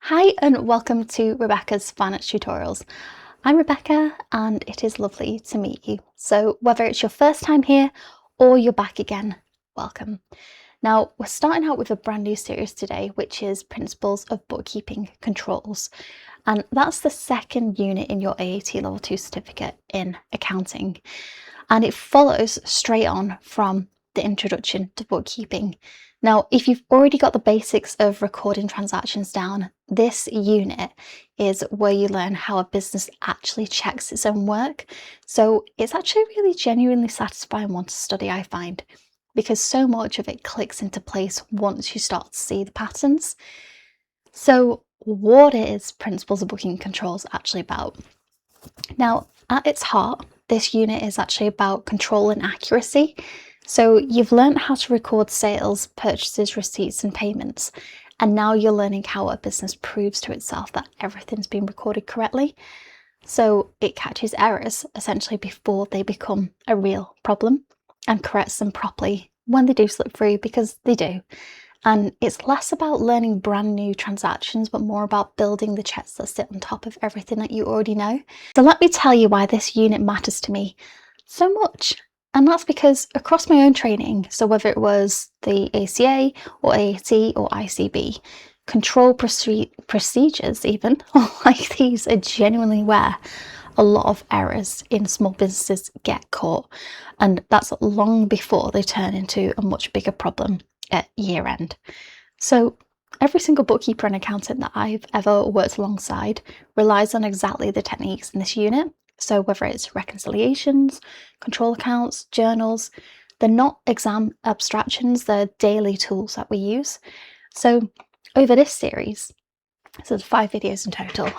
Hi and welcome to Rebecca's Finance Tutorials. I'm Rebecca and it is lovely to meet you. So whether it's your first time here or you're back again, welcome. Now we're starting out with a brand new series today, which is Principles of Bookkeeping Controls. And that's the second unit in your AAT Level 2 certificate in accounting. And it follows straight on from the introduction to bookkeeping. Now, if you've already got the basics of recording transactions down, this unit is where you learn how a business actually checks its own work. So it's actually really genuinely satisfying one to study, I find, because so much of it clicks into place once you start to see the patterns. So what is Principles of Booking Controls actually about? Now, at its heart, this unit is actually about control and accuracy. So you've learned how to record sales, purchases, receipts, and payments. And now you're learning how a business proves to itself that everything's been recorded correctly. So it catches errors essentially before they become a real problem and corrects them properly when they do slip through, because they do. And it's less about learning brand new transactions, but more about building the checks that sit on top of everything that you already know. So let me tell you why this unit matters to me so much. And that's because across my own training, so whether it was the ACA or AAT or ICB, control procedures even like these are genuinely where a lot of errors in small businesses get caught. And that's long before they turn into a much bigger problem at year end. So every single bookkeeper and accountant that I've ever worked alongside relies on exactly the techniques in this unit. So whether it's reconciliations, control accounts, journals, they're not exam abstractions, they're daily tools that we use. So over this series, so there's 5 videos in total,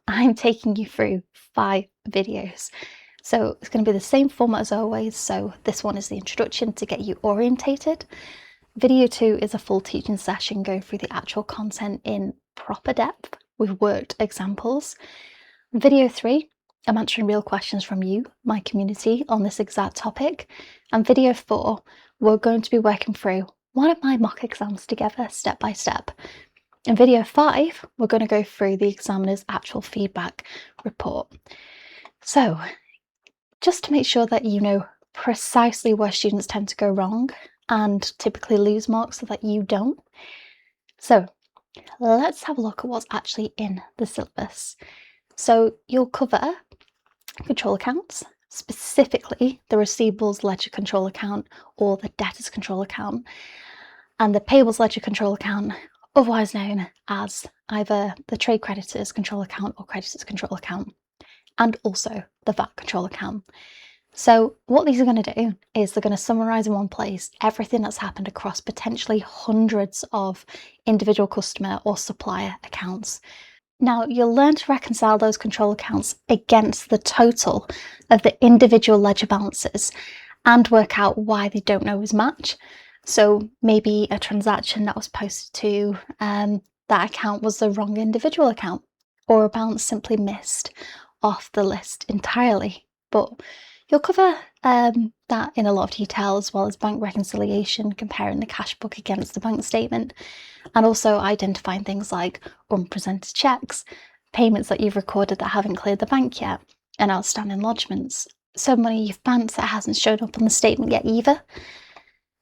I'm taking you through 5 videos. So it's going to be the same format as always. So this one is the introduction to get you orientated. Video 2 is a full teaching session going through the actual content in proper depth with worked examples. Video 3, I'm answering real questions from you, my community, on this exact topic. And video 4, we're going to be working through one of my mock exams together, step by step. In video 5, we're going to go through the examiner's actual feedback report. So just to make sure that you know precisely where students tend to go wrong and typically lose marks so that you don't. So let's have a look at what's actually in the syllabus. So you'll cover control accounts, specifically the receivables ledger control account or the debtors control account, and the payables ledger control account, otherwise known as either the trade creditors control account or creditors control account, and also the VAT control account. So what these are going to do is they're going to summarise in one place everything that's happened across potentially hundreds of individual customer or supplier accounts. Now you'll learn to reconcile those control accounts against the total of the individual ledger balances and work out why they don't always match. So maybe a transaction that was posted to that account was the wrong individual account, or a balance simply missed off the list entirely. But you'll cover that in a lot of detail, as well as bank reconciliation, comparing the cash book against the bank statement, and also identifying things like unpresented checks, payments that you've recorded that haven't cleared the bank yet, and outstanding lodgements. So money you've banked that hasn't shown up on the statement yet either.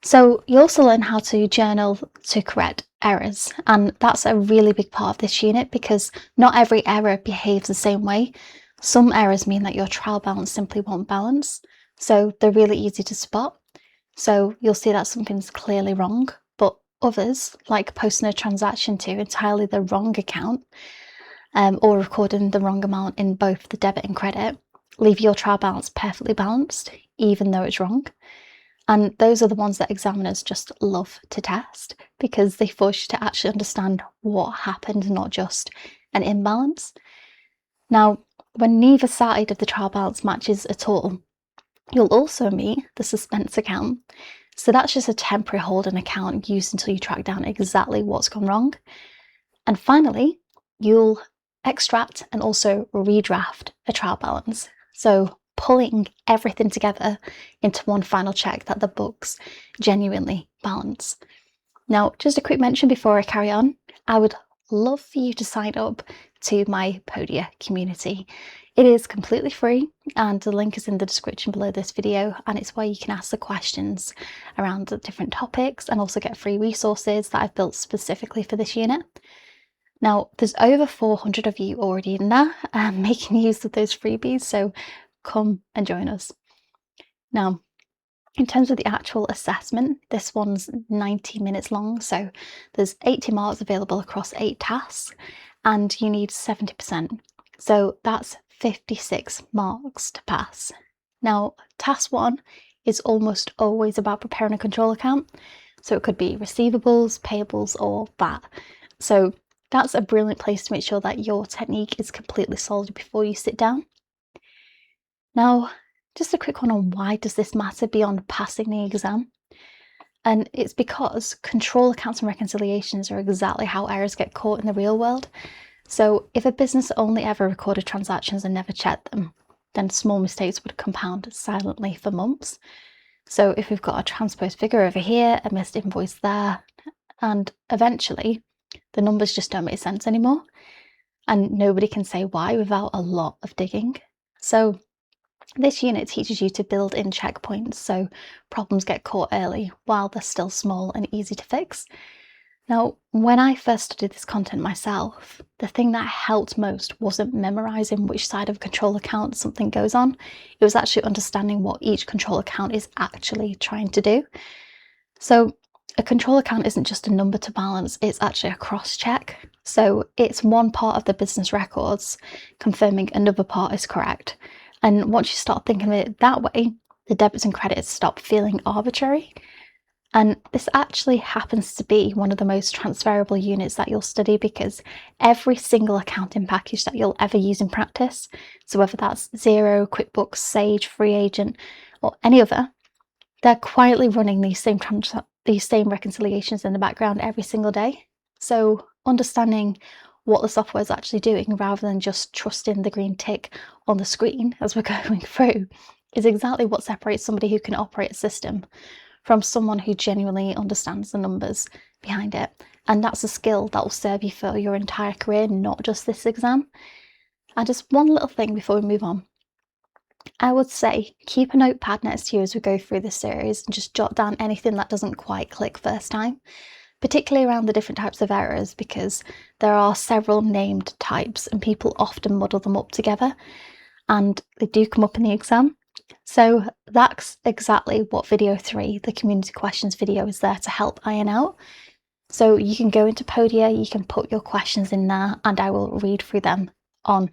So you also learn how to journal to correct errors, and that's a really big part of this unit because not every error behaves the same way. Some errors mean that your trial balance simply won't balance, so they're really easy to spot. So you'll see that something's clearly wrong, but others, like posting a transaction to entirely the wrong account or recording the wrong amount in both the debit and credit, leave your trial balance perfectly balanced, even though it's wrong. And those are the ones that examiners just love to test because they force you to actually understand what happened, not just an imbalance. Now, when neither side of the trial balance matches at all, you'll also meet the suspense account. So that's just a temporary hold an account used until you track down exactly what's gone wrong. And finally, you'll extract and also redraft a trial balance. So pulling everything together into one final check that the books genuinely balance. Now, just a quick mention before I carry on, I would love for you to sign up to my Podia community. It is completely free and the link is in the description below this video, and it's where you can ask the questions around the different topics and also get free resources that I've built specifically for this unit. Now, there's over 400 of you already in there making use of those freebies, so come and join us. Now, in terms of the actual assessment, this one's 90 minutes long, so there's 80 marks available across 8 tasks, and you need 70%. So that's 56 marks to pass. Now, task 1 is almost always about preparing a control account. So it could be receivables, payables, or VAT. So that's a brilliant place to make sure that your technique is completely solid before you sit down. Now, just a quick one on why does this matter beyond passing the exam? And it's because control accounts and reconciliations are exactly how errors get caught in the real world. So if a business only ever recorded transactions and never checked them, then small mistakes would compound silently for months. So if we've got a transposed figure over here, a missed invoice there, and eventually the numbers just don't make sense anymore, and nobody can say why without a lot of digging. So this unit teaches you to build in checkpoints so problems get caught early while they're still small and easy to fix. Now, when I first studied this content myself, the thing that helped most wasn't memorising which side of a control account something goes on. It was actually understanding what each control account is actually trying to do. So a control account isn't just a number to balance, it's actually a cross-check. So it's one part of the business records confirming another part is correct. And once you start thinking of it that way, the debits and credits stop feeling arbitrary. And this actually happens to be one of the most transferable units that you'll study, because every single accounting package that you'll ever use in practice, so whether that's Xero, QuickBooks, Sage, Free Agent, or any other, they're quietly running these same reconciliations in the background every single day. So understanding what the software is actually doing rather than just trusting the green tick on the screen as we're going through is exactly what separates somebody who can operate a system from someone who genuinely understands the numbers behind it. And that's a skill that will serve you for your entire career, not just this exam. And just one little thing before we move on. I would say keep a notepad next to you as we go through this series and just jot down anything that doesn't quite click first time, particularly around the different types of errors, because there are several named types and people often muddle them up together and they do come up in the exam. So that's exactly what video 3, the community questions video, is there to help iron out. So you can go into Podia, you can put your questions in there and I will read through them on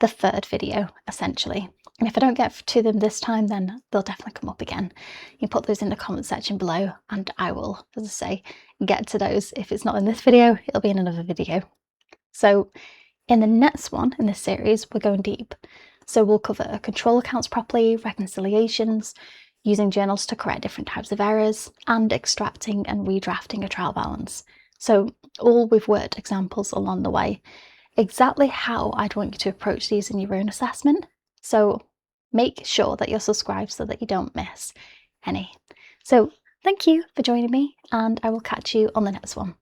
the 3rd video essentially. And if I don't get to them this time, then they'll definitely come up again. You can put those in the comment section below and I will, as I say, get to those. If it's not in this video, it'll be in another video. So in the next one in this series, we're going deep. So we'll cover control accounts properly, reconciliations, using journals to correct different types of errors, and extracting and redrafting a trial balance. So all with word examples along the way. Exactly how I'd want you to approach these in your own assessment. So make sure that you're subscribed so that you don't miss any. So thank you for joining me and I will catch you on the next one.